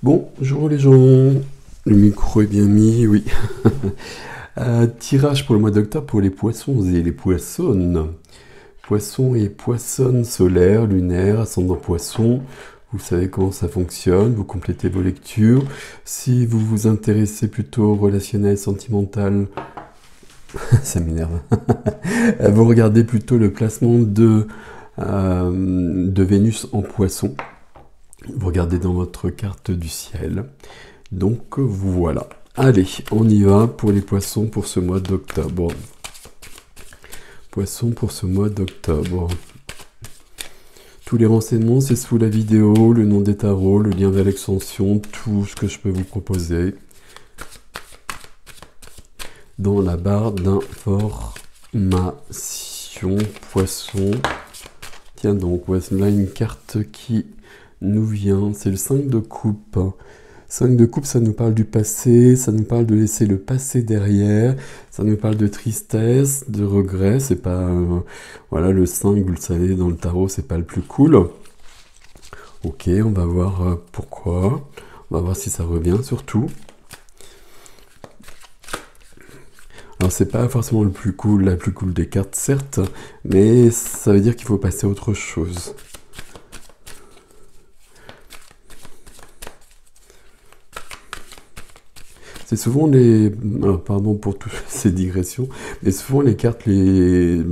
Bonjour les gens, le micro est bien mis, oui. Tirage pour le mois d'octobre pour les poissons et les poissonnes. Poissons et poissonnes solaires, lunaires, ascendant poisson. Vous savez comment ça fonctionne, vous complétez vos lectures. Si vous vous intéressez plutôt au relationnel, sentimental, ça m'énerve. Vous regardez plutôt le placement de Vénus en poisson. Vous regardez dans votre carte du ciel. Donc voilà. Allez, on y va pour les poissons pour ce mois d'octobre. Poissons pour ce mois d'octobre. Tous les renseignements, c'est sous la vidéo, le nom des tarots, le lien vers l'extension, tout ce que je peux vous proposer. Dans la barre d'information poisson. Tiens donc, voici là une carte qui nous vient, c'est le 5 de coupe. 5 de coupe, ça nous parle du passé, ça nous parle de laisser le passé derrière, ça nous parle de tristesse, de regret, c'est pas... voilà, le 5, vous le savez, dans le tarot, c'est pas le plus cool. Ok, on va voir pourquoi, on va voir si ça revient surtout. Alors c'est pas forcément le plus cool, la plus cool des cartes, certes, mais ça veut dire qu'il faut passer à autre chose. C'est souvent les... Alors, pardon pour toutes ces digressions, mais souvent les cartes les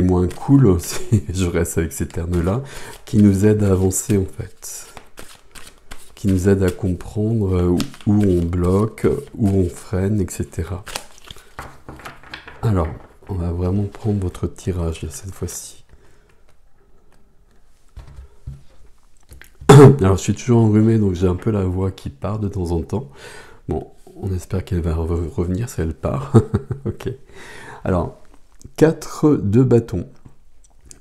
moins cool, si je reste avec ces termes-là, qui nous aident à avancer en fait. Qui nous aident à comprendre où on bloque, où on freine, etc. Alors, on va vraiment prendre votre tirage cette fois-ci. Alors, je suis toujours enrhumé, donc j'ai un peu la voix qui part de temps en temps. Bon, on espère qu'elle va revenir si elle part. Ok. Alors, 4 de bâton.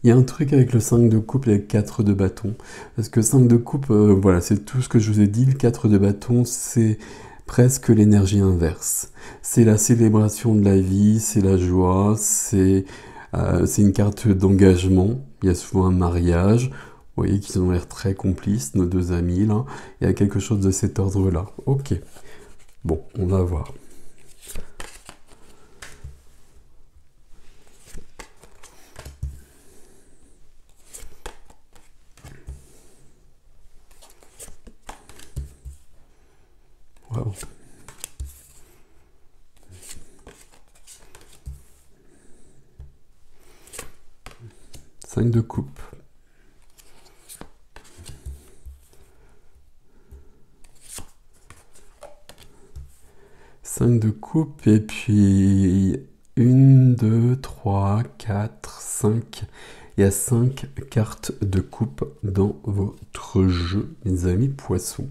Il y a un truc avec le 5 de coupe et le 4 de bâton. Parce que 5 de coupe, voilà, c'est tout ce que je vous ai dit. Le 4 de bâton, c'est presque l'énergie inverse. C'est la célébration de la vie, c'est la joie, c'est une carte d'engagement. Il y a souvent un mariage. Vous voyez qu'ils ont l'air très complices, nos deux amis, là. Il y a quelque chose de cet ordre-là. Ok. Bon, on va voir. Wow. Cinq de coupe. 5 de coupe et puis 1, 2, 3, 4, 5. Il y a 5 cartes de coupe dans votre jeu, mes amis poissons.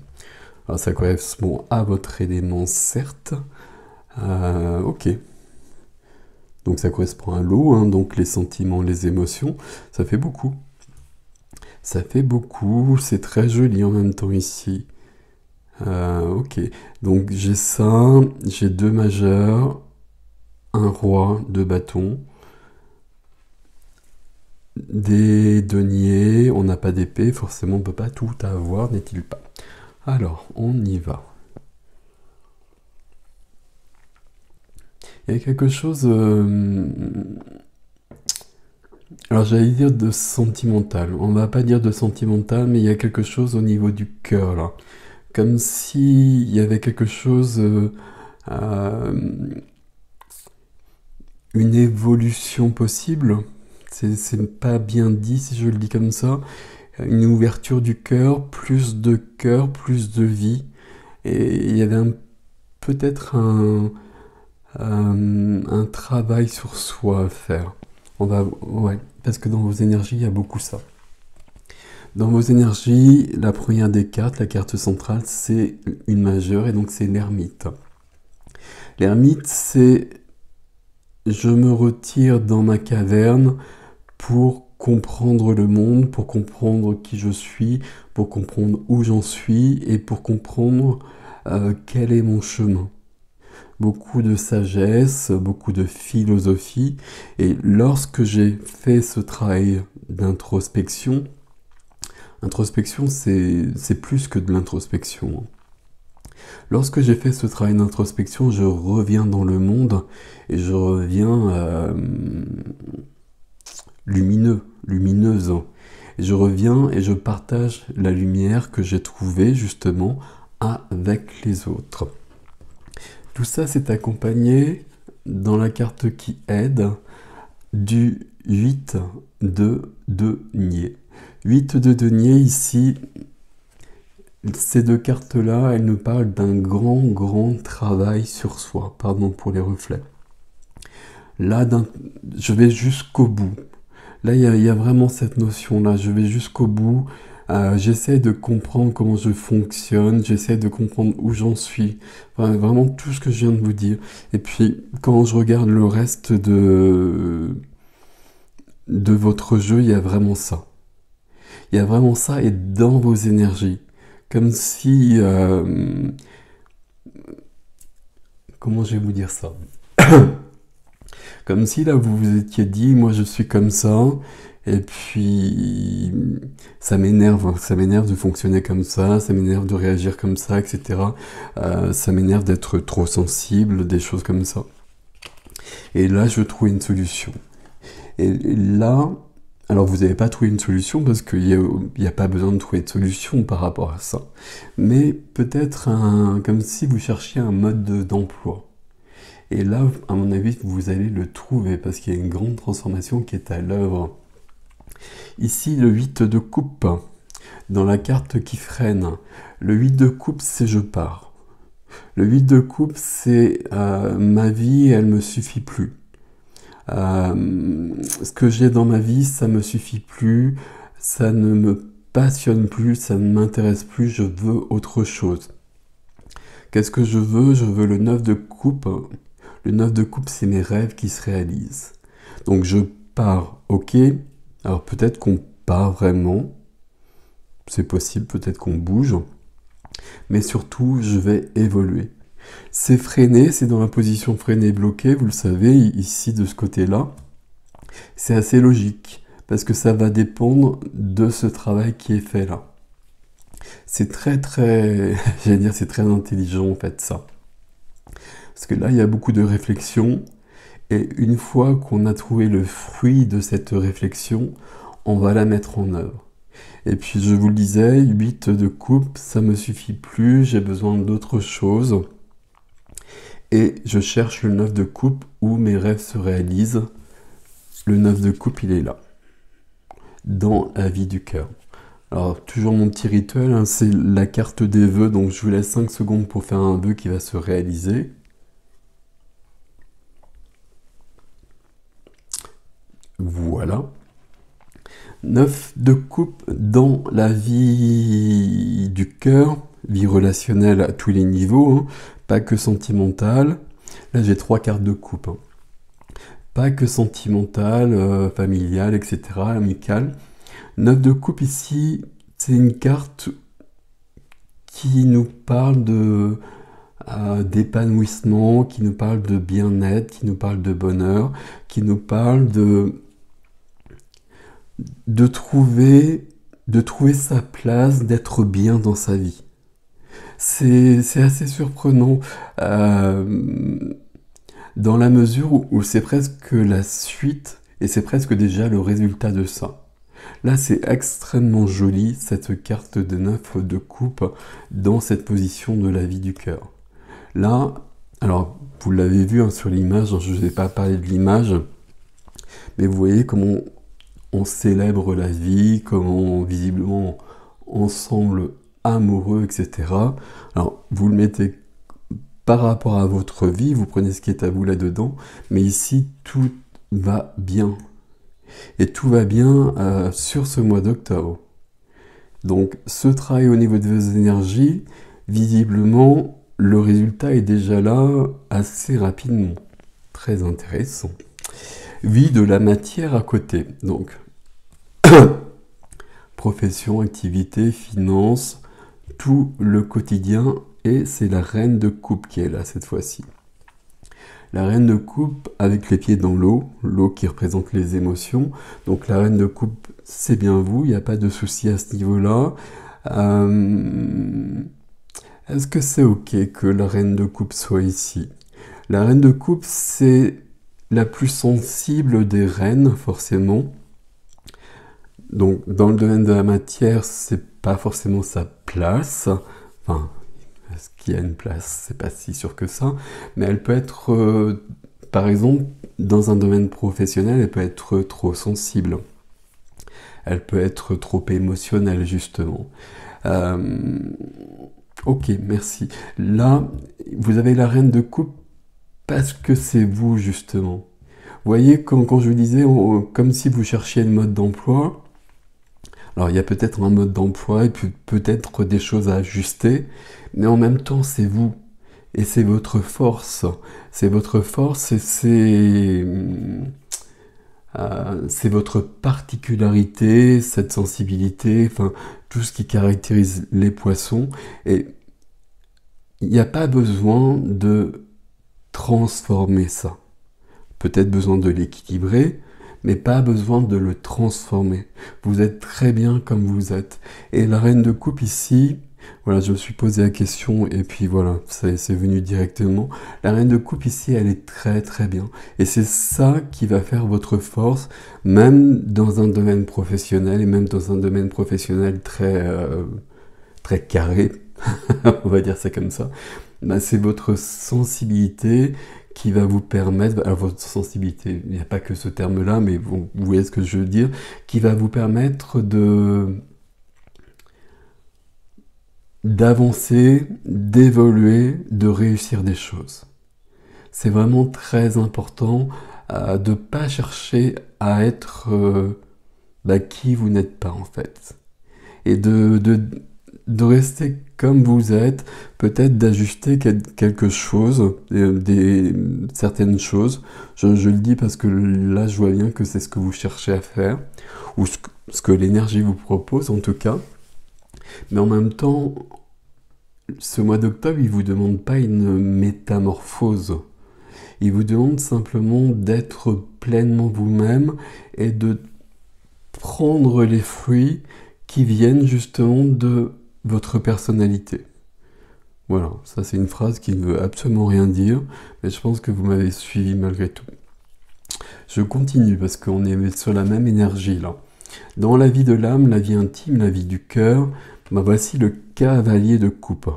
Alors ça correspond à votre élément, certes. Ok. Donc ça correspond à l'eau, hein, donc les sentiments, les émotions. Ça fait beaucoup. Ça fait beaucoup, c'est très joli en même temps ici. Ok, donc j'ai ça, j'ai 2 majeurs, un roi, 2 bâtons, des deniers, on n'a pas d'épée, forcément on ne peut pas tout avoir, n'est-il pas? Alors, on y va. Il y a quelque chose... alors j'allais dire de sentimental, on va pas dire de sentimental, mais il y a quelque chose au niveau du cœur là. Comme s'il y avait quelque chose, une évolution possible. C'est pas bien dit si je le dis comme ça. Une ouverture du cœur, plus de vie. Et il y avait peut-être un travail sur soi à faire. Ouais, parce que dans vos énergies, il y a beaucoup ça. Dans vos énergies, la première des cartes, la carte centrale, c'est une majeure et donc c'est l'ermite. L'ermite, c'est je me retire dans ma caverne pour comprendre le monde, pour comprendre qui je suis, pour comprendre où j'en suis et pour comprendre quel est mon chemin. Beaucoup de sagesse, beaucoup de philosophie. Et lorsque j'ai fait ce travail d'introspection, Introspection, c'est plus que de l'introspection. Lorsque j'ai fait ce travail d'introspection, je reviens dans le monde et je reviens lumineuse. Et je reviens et je partage la lumière que j'ai trouvée justement avec les autres. Tout ça s'est accompagné dans la carte qui aide du 8 de denier. 8 de denier ici, ces deux cartes-là, elles nous parlent d'un grand travail sur soi. Pardon pour les reflets. Là, je vais jusqu'au bout. Là, il y a vraiment cette notion-là. Je vais jusqu'au bout. J'essaie de comprendre comment je fonctionne. J'essaie de comprendre où j'en suis. Enfin, vraiment tout ce que je viens de vous dire. Et puis, quand je regarde le reste de votre jeu, il y a vraiment ça. Il y a vraiment ça et dans vos énergies. Comme si... comment je vais vous dire ça? Comme si là vous vous étiez dit, moi je suis comme ça, et puis ça m'énerve de fonctionner comme ça m'énerve de réagir comme ça, etc. Ça m'énerve d'être trop sensible, des choses comme ça. Et là je trouve une solution. Et là, alors vous n'avez pas trouvé une solution parce qu'il n'y a pas besoin de trouver de solution par rapport à ça. Mais peut-être comme si vous cherchiez un mode d'emploi. Et là, à mon avis, vous allez le trouver parce qu'il y a une grande transformation qui est à l'œuvre. Ici, le 8 de coupe, dans la carte qui freine. Le 8 de coupe, c'est je pars. Le 8 de coupe, c'est ma vie, elle me suffit plus. Ce que j'ai dans ma vie, ça me suffit plus. Ça ne me passionne plus, ça ne m'intéresse plus, je veux autre chose. Qu'est-ce que je veux? Je veux le 9 de coupe. Le 9 de coupe, c'est mes rêves qui se réalisent. Donc je pars, ok. Alors peut-être qu'on part vraiment. C'est possible, peut-être qu'on bouge. Mais surtout, je vais évoluer. C'est freiné, c'est dans la position freinée bloquée, vous le savez, ici de ce côté-là. C'est assez logique, parce que ça va dépendre de ce travail qui est fait là. C'est j'allais dire, c'est très intelligent en fait ça. Parce que là, il y a beaucoup de réflexion, et une fois qu'on a trouvé le fruit de cette réflexion, on va la mettre en œuvre. Et puis, je vous le disais, 8 de coupe, ça me suffit plus, j'ai besoin d'autre chose. Et je cherche le 9 de coupe où mes rêves se réalisent. Le 9 de coupe, il est là, dans la vie du cœur. Alors, toujours mon petit rituel, hein, c'est la carte des vœux, donc je vous laisse 5 secondes pour faire un vœu qui va se réaliser. Voilà. 9 de coupe dans la vie du cœur, vie relationnelle à tous les niveaux, hein, pas que sentimentale. Là, j'ai 3 cartes de coupe. Hein. Pas que sentimentale, familiale, etc., amicale. 9 de coupe ici, c'est une carte qui nous parle d'épanouissement, qui nous parle de bien-être, qui nous parle de bonheur, qui nous parle de trouver sa place, d'être bien dans sa vie. C'est assez surprenant dans la mesure où c'est presque la suite et c'est presque déjà le résultat de ça. Là, c'est extrêmement joli, cette carte de 9 de coupe dans cette position de la vie du cœur. Là, alors, vous l'avez vu hein, sur l'image, je ne vous ai pas parlé de l'image, mais vous voyez comment on célèbre la vie, comment visiblement on semble amoureux, etc. Alors, vous le mettez par rapport à votre vie, vous prenez ce qui est à vous là-dedans, mais ici, tout va bien. Et tout va bien sur ce mois d'octobre. Donc, ce travail au niveau de vos énergies, visiblement, le résultat est déjà là assez rapidement. Très intéressant. Vie de la matière à côté. Donc, profession, activité, finance, tout le quotidien. Et c'est la reine de coupe qui est là cette fois-ci. La reine de coupe avec les pieds dans l'eau, l'eau qui représente les émotions. Donc la reine de coupe, c'est bien vous, il n'y a pas de souci à ce niveau-là. Est-ce que c'est ok que la reine de coupe soit ici? La reine de coupe, c'est la plus sensible des reines, forcément. Donc, dans le domaine de la matière, c'est pas forcément sa place. Enfin, est-ce qu'il y a une place? C'est pas si sûr que ça. Mais elle peut être, par exemple, dans un domaine professionnel, elle peut être trop sensible. Elle peut être trop émotionnelle, justement. Ok, merci. Là, vous avez la reine de coupe parce que c'est vous, justement. Vous voyez, quand je vous disais, comme si vous cherchiez le mode d'emploi, alors il y a peut-être un mode d'emploi et puis peut-être des choses à ajuster, mais en même temps c'est vous. Et c'est votre force. C'est votre force et c'est votre particularité, cette sensibilité, enfin tout ce qui caractérise les poissons. Et il n'y a pas besoin de transformer ça. Peut-être besoin de l'équilibrer, mais pas besoin de le transformer. Vous êtes très bien comme vous êtes. Et la reine de coupe ici, voilà, je me suis posé la question et puis voilà, c'est venu directement. La reine de coupe ici, elle est très très bien. Et c'est ça qui va faire votre force, même dans un domaine professionnel et même dans un domaine professionnel très carré, on va dire ça comme ça. Ben, c'est votre sensibilité qui va vous permettre, alors votre sensibilité, il n'y a pas que ce terme-là, mais vous voyez ce que je veux dire, qui va vous permettre d'avancer, d'évoluer, de réussir des choses. C'est vraiment très important de ne pas chercher à être qui vous n'êtes pas en fait. Et de rester comme vous êtes, peut-être d'ajuster quelque chose, certaines choses. Je le dis parce que là, je vois bien que c'est ce que vous cherchez à faire, ou ce que l'énergie vous propose en tout cas. Mais en même temps, ce mois d'octobre, il vous demande pas une métamorphose. Il vous demande simplement d'être pleinement vous-même et de prendre les fruits qui viennent justement de votre personnalité. Voilà, ça c'est une phrase qui ne veut absolument rien dire, mais je pense que vous m'avez suivi malgré tout. Je continue parce qu'on est sur la même énergie là. Dans la vie de l'âme, la vie intime, la vie du cœur, voici le cavalier de coupe.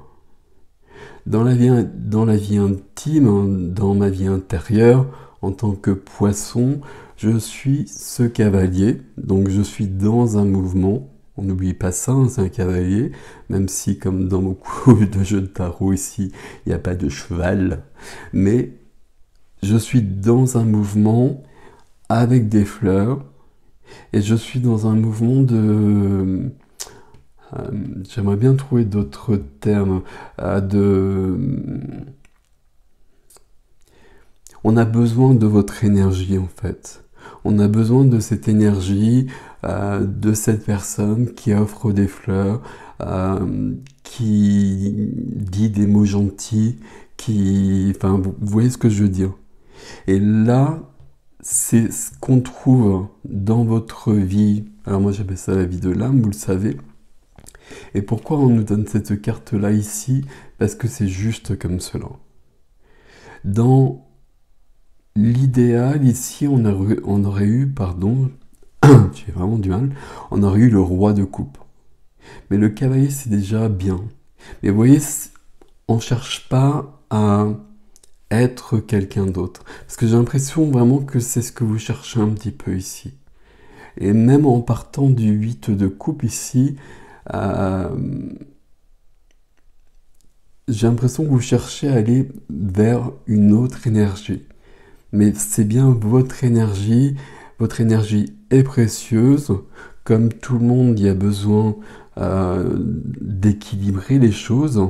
Dans la vie intime, dans ma vie intérieure, en tant que poisson, je suis ce cavalier, donc je suis dans un mouvement. On n'oublie pas ça, hein, c'est un cavalier, même si comme dans beaucoup de jeux de tarot ici, il n'y a pas de cheval. Mais je suis dans un mouvement avec des fleurs, et je suis dans un mouvement de... j'aimerais bien trouver d'autres termes. On a besoin de votre énergie en fait. On a besoin de cette énergie, de cette personne qui offre des fleurs, qui dit des mots gentils, enfin, vous voyez ce que je veux dire. Et là, c'est ce qu'on trouve dans votre vie. Alors moi j'appelle ça la vie de l'âme, vous le savez. Et pourquoi on nous donne cette carte-là ici? Parce que c'est juste comme cela. Dans l'idéal, ici, on aurait eu, pardon, j'ai vraiment du mal, on aurait eu le roi de coupe. Mais le cavalier, c'est déjà bien. Mais vous voyez, on ne cherche pas à être quelqu'un d'autre. Parce que j'ai l'impression vraiment que c'est ce que vous cherchez un petit peu ici. Et même en partant du 8 de coupe ici, j'ai l'impression que vous cherchez à aller vers une autre énergie. Mais c'est bien votre énergie est précieuse. Comme tout le monde, il y a besoin d'équilibrer les choses,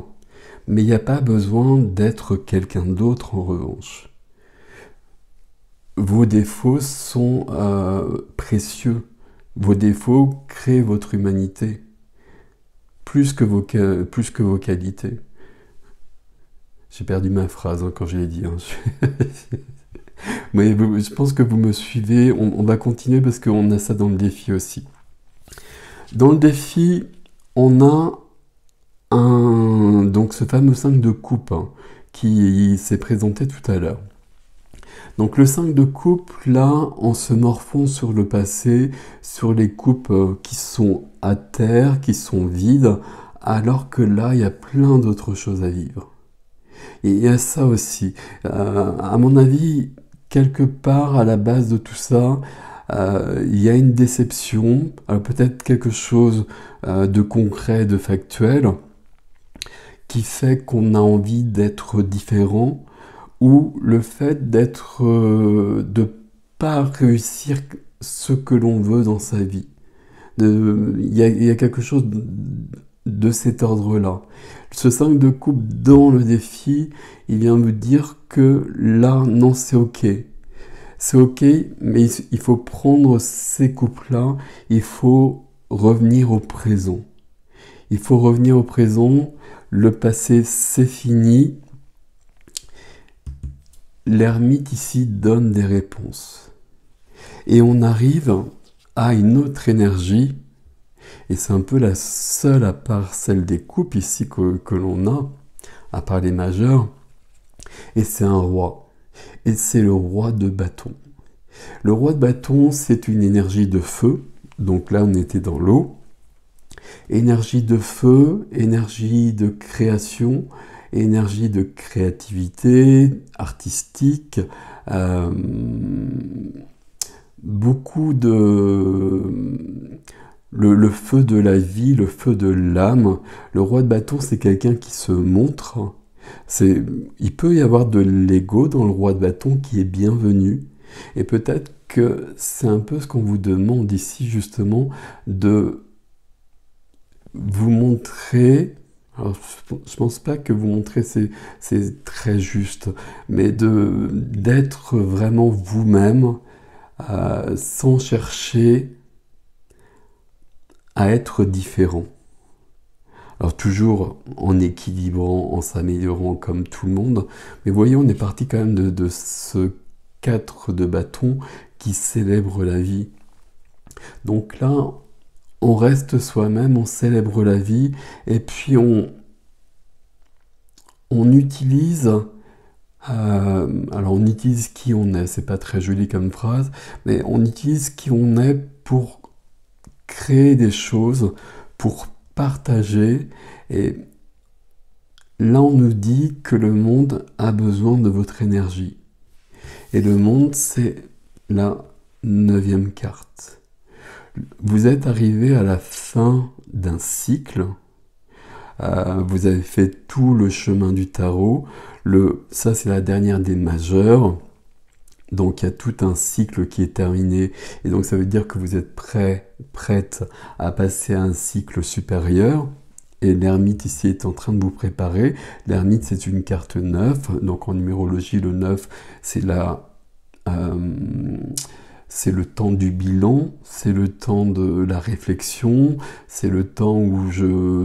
mais il n'y a pas besoin d'être quelqu'un d'autre en revanche. Vos défauts sont précieux. Vos défauts créent votre humanité, plus que vos qualités. J'ai perdu ma phrase quand je l'ai dit. Hein. Mais je pense que vous me suivez. On va continuer parce qu'on a ça dans le défi aussi. Dans le défi, on a donc ce fameux 5 de coupe hein, qui s'est présenté tout à l'heure. Donc le 5 de coupe, là, on se morfond sur le passé, sur les coupes qui sont à terre, qui sont vides, alors que là, il y a plein d'autres choses à vivre. Et il y a ça aussi. À mon avis, quelque part, à la base de tout ça, il y a une déception, peut-être quelque chose de concret, de factuel, qui fait qu'on a envie d'être différent, ou le fait de pas réussir ce que l'on veut dans sa vie. Il y a quelque chose de cet ordre-là. Ce 5 de coupe dans le défi, il vient me dire que là, non, c'est ok. C'est ok, mais il faut prendre ces coupes-là, il faut revenir au présent. Il faut revenir au présent, le passé c'est fini. L'ermite ici donne des réponses. Et on arrive à une autre énergie, et c'est un peu la seule à part celle des coupes ici que l'on a, à part les majeurs, et c'est un roi. Et c'est le roi de bâton. Le roi de bâton, c'est une énergie de feu, donc là on était dans l'eau. Énergie de feu, énergie de création, énergie de créativité artistique, beaucoup de... Le feu de la vie, le feu de l'âme. Le roi de bâton, c'est quelqu'un qui se montre. Il peut y avoir de l'ego dans le roi de bâton qui est bienvenu. Et peut-être que c'est un peu ce qu'on vous demande ici, justement, de vous montrer. Alors, je pense pas que vous montrer c'est très juste, mais d'être vraiment vous-même sans chercher à être différent. Alors toujours en équilibrant, en s'améliorant comme tout le monde, mais voyez, on est parti quand même de ce 4 de bâton qui célèbre la vie. Donc là, on reste soi-même, on célèbre la vie, et puis on utilise, alors on utilise qui on est, c'est pas très joli comme phrase, mais on utilise qui on est pour créer des choses, pour partager, et là on nous dit que le monde a besoin de votre énergie. Et le monde, c'est la 9e carte. Vous êtes arrivé à la fin d'un cycle. Vous avez fait tout le chemin du tarot. Ça, c'est la dernière des majeures. Donc, il y a tout un cycle qui est terminé. Et donc, ça veut dire que vous êtes prête à passer à un cycle supérieur. Et l'ermite ici est en train de vous préparer. L'ermite, c'est une carte 9. Donc, en numérologie, le 9, c'est c'est le temps du bilan, c'est le temps de la réflexion, c'est le temps où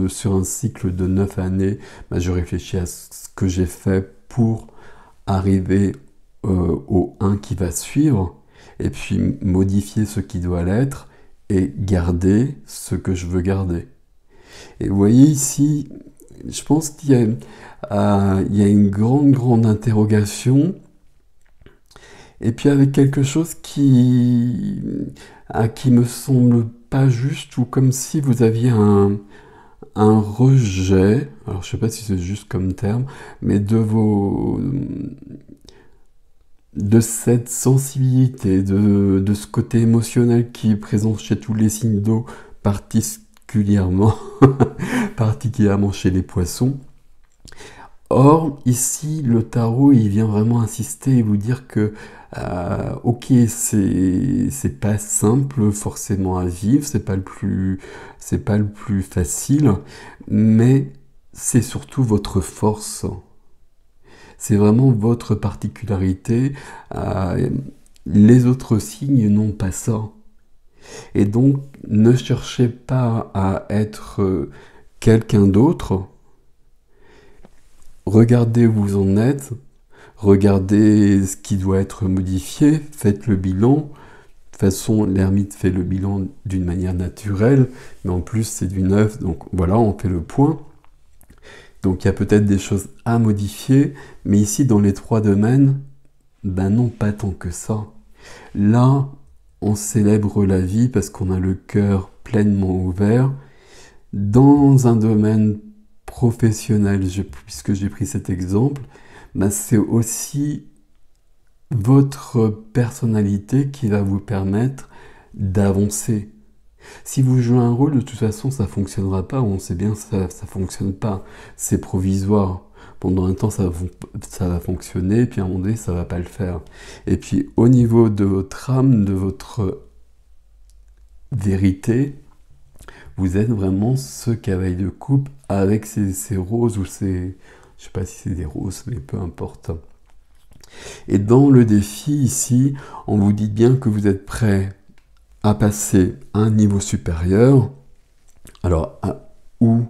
sur un cycle de 9 années, je réfléchis à ce que j'ai fait pour arriver au 1 qui va suivre, et puis modifier ce qui doit l'être, et garder ce que je veux garder. Et vous voyez ici, je pense qu'il y a une grande interrogation, et puis avec quelque chose qui me semble pas juste, ou comme si vous aviez un rejet, alors je sais pas si c'est juste comme terme, mais de cette sensibilité, de ce côté émotionnel qui est présent chez tous les signes d'eau, particulièrement chez les poissons. Or, ici, le tarot, il vient vraiment insister et vous dire que, ok, c'est pas simple forcément à vivre, c'est pas le plus facile, mais c'est surtout votre force. C'est vraiment votre particularité. Les autres signes n'ont pas ça. Et donc, ne cherchez pas à être quelqu'un d'autre. regardez où vous en êtes, regardez ce qui doit être modifié, faites le bilan. De toute façon, l'ermite fait le bilan d'une manière naturelle, mais en plus c'est du neuf, donc voilà, on fait le point. Donc il y a peut-être des choses à modifier, mais ici dans les 3 domaines, ben non, pas tant que ça. Là, on célèbre la vie parce qu'on a le cœur pleinement ouvert. Dans un domaine professionnel, puisque j'ai pris cet exemple, ben c'est aussi votre personnalité qui va vous permettre d'avancer. Si vous jouez un rôle, de toute façon, ça fonctionnera pas. On sait bien que ça fonctionne pas. C'est provisoire. Pendant un temps, ça va fonctionner, puis à un moment donné, ça va pas le faire. Et puis, au niveau de votre âme, de votre vérité, vous êtes vraiment ce cavalier de coupe avec ces roses ou ces... Je sais pas si c'est des roses, mais peu importe. Et dans le défi, ici, on vous dit bien que vous êtes prêt à passer à un niveau supérieur. Alors, où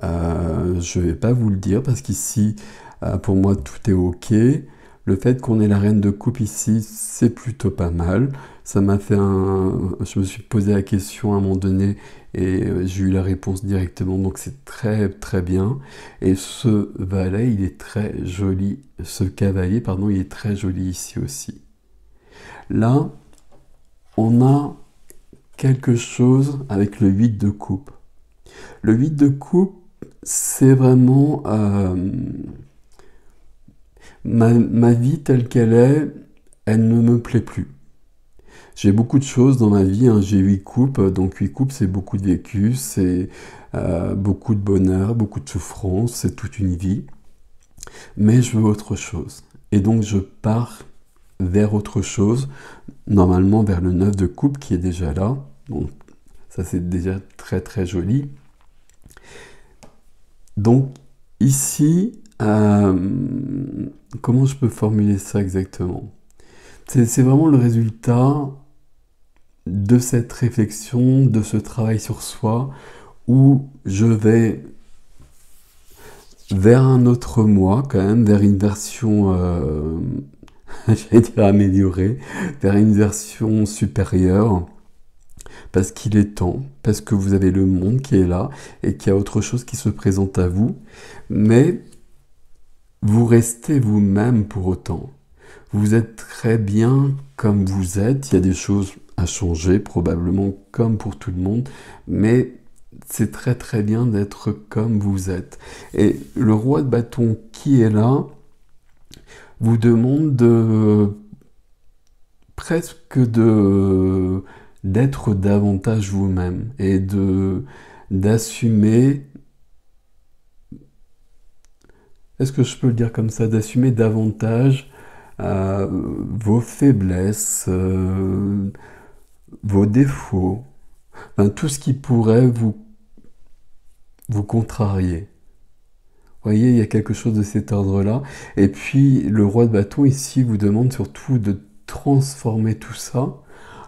je ne vais pas vous le dire parce qu'ici, pour moi, tout est OK. Le fait qu'on ait la reine de coupe ici, c'est plutôt pas mal. Ça m'a fait Je me suis posé la question à un moment donné et j'ai eu la réponse directement. Donc c'est très très bien. Et ce valet, il est très joli. Ce cavalier, pardon, il est très joli ici aussi. Là, on a quelque chose avec le 8 de coupe. Le 8 de coupe, c'est vraiment ma vie telle qu'elle est, elle ne me plaît plus. J'ai beaucoup de choses dans ma vie, hein. J'ai 8 coupes, donc 8 coupes c'est beaucoup de vécu, c'est beaucoup de bonheur, beaucoup de souffrance, c'est toute une vie. Mais je veux autre chose. Et donc je pars vers autre chose, normalement vers le 9 de coupe qui est déjà là. Donc ça c'est déjà très très joli. Donc ici, comment je peux formuler ça exactement? C'est vraiment le résultat de cette réflexion, de ce travail sur soi, où je vais vers un autre moi, quand même, vers une version, j'allais dire améliorée, vers une version supérieure, parce qu'il est temps, parce que vous avez le monde qui est là, et qu'il y a autre chose qui se présente à vous, mais vous restez vous-même pour autant. Vous êtes très bien comme vous êtes, il y a des choses à changer, probablement comme pour tout le monde, mais c'est très très bien d'être comme vous êtes. Et le roi de bâton qui est là vous demande d'être davantage vous-même et d'assumer, est-ce que je peux le dire comme ça, d'assumer davantage vos faiblesses, vos défauts, enfin, tout ce qui pourrait vous contrarier. Vous voyez, il y a quelque chose de cet ordre-là. Et puis, le roi de bâton, ici, vous demande surtout de transformer tout ça.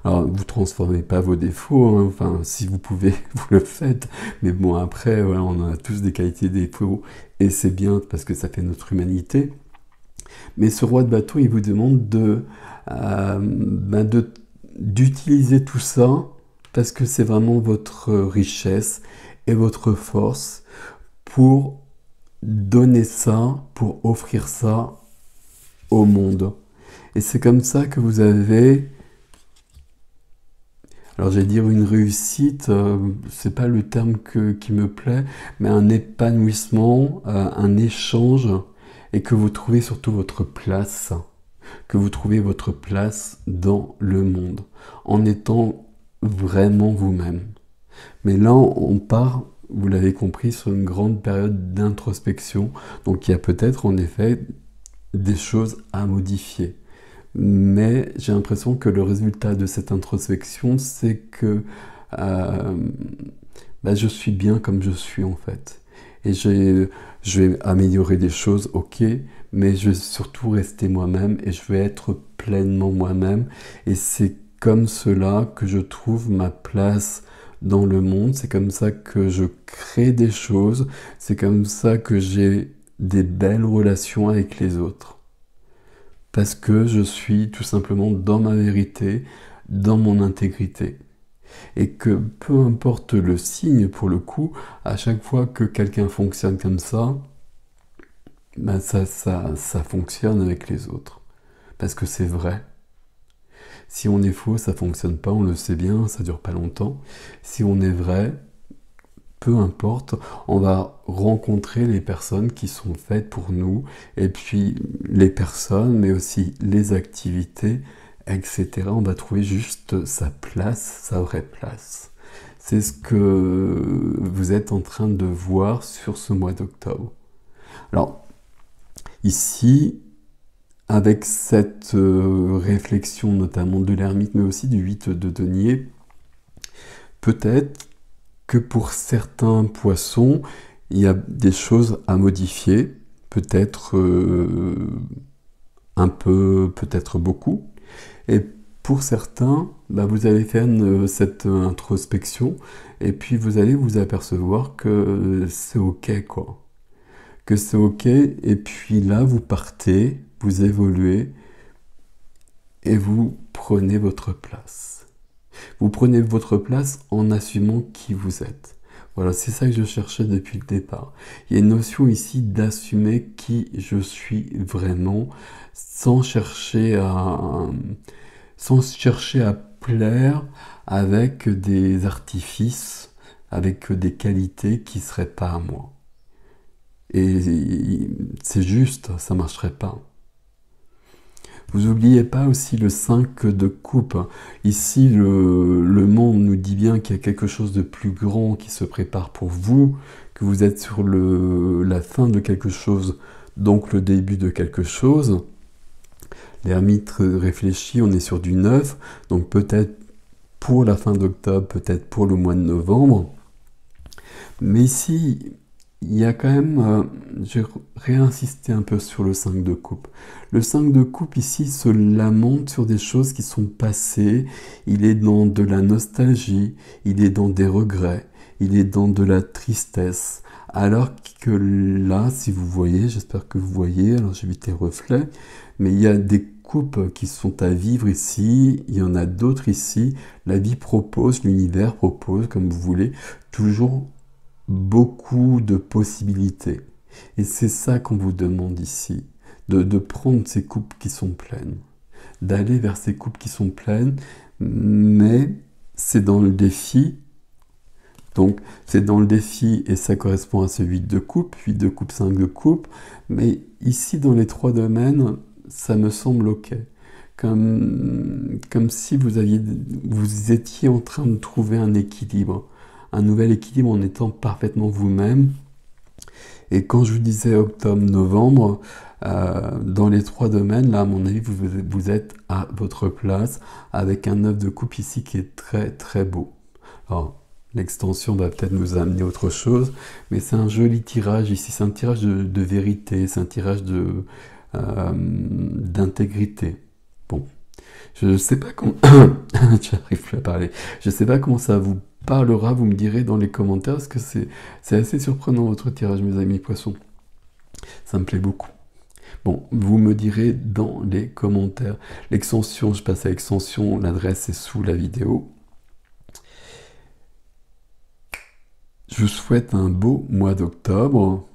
Alors, vous ne transformez pas vos défauts, hein. Enfin, si vous pouvez, vous le faites. Mais bon, après, voilà, on a tous des qualités, des défauts, et c'est bien parce que ça fait notre humanité. Mais ce roi de bâton, il vous demande d'utiliser tout ça parce que c'est vraiment votre richesse et votre force pour donner ça, pour offrir ça au monde. Et c'est comme ça que vous avez, alors j'allais dire une réussite, c'est pas le terme qui me plaît, mais un épanouissement, un échange, et que vous trouvez surtout votre place, que vous trouvez votre place dans le monde, en étant vraiment vous-même. Mais là, on part, vous l'avez compris, sur une grande période d'introspection, donc il y a peut-être en effet des choses à modifier. Mais j'ai l'impression que le résultat de cette introspection, c'est que je suis bien comme je suis en fait. Et je vais améliorer des choses, ok, mais je vais surtout rester moi-même et je vais être pleinement moi-même. Et c'est comme cela que je trouve ma place dans le monde. C'est comme ça que je crée des choses. C'est comme ça que j'ai des belles relations avec les autres. Parce que je suis tout simplement dans ma vérité, dans mon intégrité. Et que peu importe le signe, pour le coup, à chaque fois que quelqu'un fonctionne comme ça, ben ça fonctionne avec les autres. Parce que c'est vrai. Si on est faux, ça fonctionne pas, on le sait bien, ça dure pas longtemps. Si on est vrai, peu importe, on va rencontrer les personnes qui sont faites pour nous, et puis les personnes, mais aussi les activités, etc. On va trouver juste sa place, sa vraie place. C'est ce que vous êtes en train de voir sur ce mois d'octobre. Alors, ici, avec cette réflexion notamment de l'ermite, mais aussi du 8 de denier, peut-être que pour certains poissons, il y a des choses à modifier, peut-être un peu, peut-être beaucoup. Et pour certains, bah, vous allez faire cette introspection, et puis vous allez vous apercevoir que c'est ok, quoi. Que c'est ok, et puis là, vous partez, vous évoluez, et vous prenez votre place. Vous prenez votre place en assumant qui vous êtes. Voilà, c'est ça que je cherchais depuis le départ. Il y a une notion ici d'assumer qui je suis vraiment, sans chercher à plaire avec des artifices, avec des qualités qui ne seraient pas à moi. Et c'est juste, ça ne marcherait pas. Vous n'oubliez pas aussi le 5 de coupe. Ici, le monde nous dit bien qu'il y a quelque chose de plus grand qui se prépare pour vous, que vous êtes sur la fin de quelque chose, donc le début de quelque chose. L'ermite réfléchit, on est sur du 9, donc peut-être pour la fin d'octobre, peut-être pour le mois de novembre. Mais ici, il y a quand même, j'ai réinsisté un peu sur le 5 de coupe. Le 5 de coupe ici se lamente sur des choses qui sont passées, il est dans de la nostalgie, il est dans des regrets, il est dans de la tristesse. Alors que là, si vous voyez, j'espère que vous voyez, alors j'évite les reflets, mais il y a des coupes qui sont à vivre ici, il y en a d'autres ici, la vie propose, l'univers propose, comme vous voulez, toujours beaucoup de possibilités. Et c'est ça qu'on vous demande ici, de prendre ces coupes qui sont pleines, d'aller vers ces coupes qui sont pleines, mais c'est dans le défi. Donc c'est dans le défi et ça correspond à ce 8 de coupe, 5 de coupe, mais ici dans les 3 domaines, ça me semble ok. Comme si vous étiez en train de trouver un équilibre, un nouvel équilibre en étant parfaitement vous-même. Et quand je vous disais octobre-novembre, dans les 3 domaines, là à mon avis, vous êtes à votre place avec un 9 de coupe ici qui est très très beau. Alors, l'extension va peut-être nous amener autre chose, mais c'est un joli tirage ici, c'est un tirage de vérité, c'est un tirage d'intégrité. Bon, je ne sais pas comment... J'arrive plus à parler. Je ne sais pas comment ça vous parlera, vous me direz dans les commentaires, parce que c'est assez surprenant votre tirage, mes amis poissons. Ça me plaît beaucoup. Bon, vous me direz dans les commentaires. L'extension, je passe à l'extension, l'adresse est sous la vidéo. Je vous souhaite un beau mois d'octobre.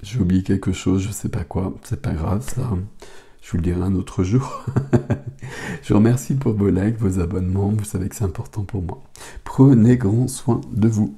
J'ai oublié quelque chose, je sais pas quoi, c'est pas grave ça. Je vous le dirai un autre jour. Je vous remercie pour vos likes, vos abonnements, vous savez que c'est important pour moi. Prenez grand soin de vous.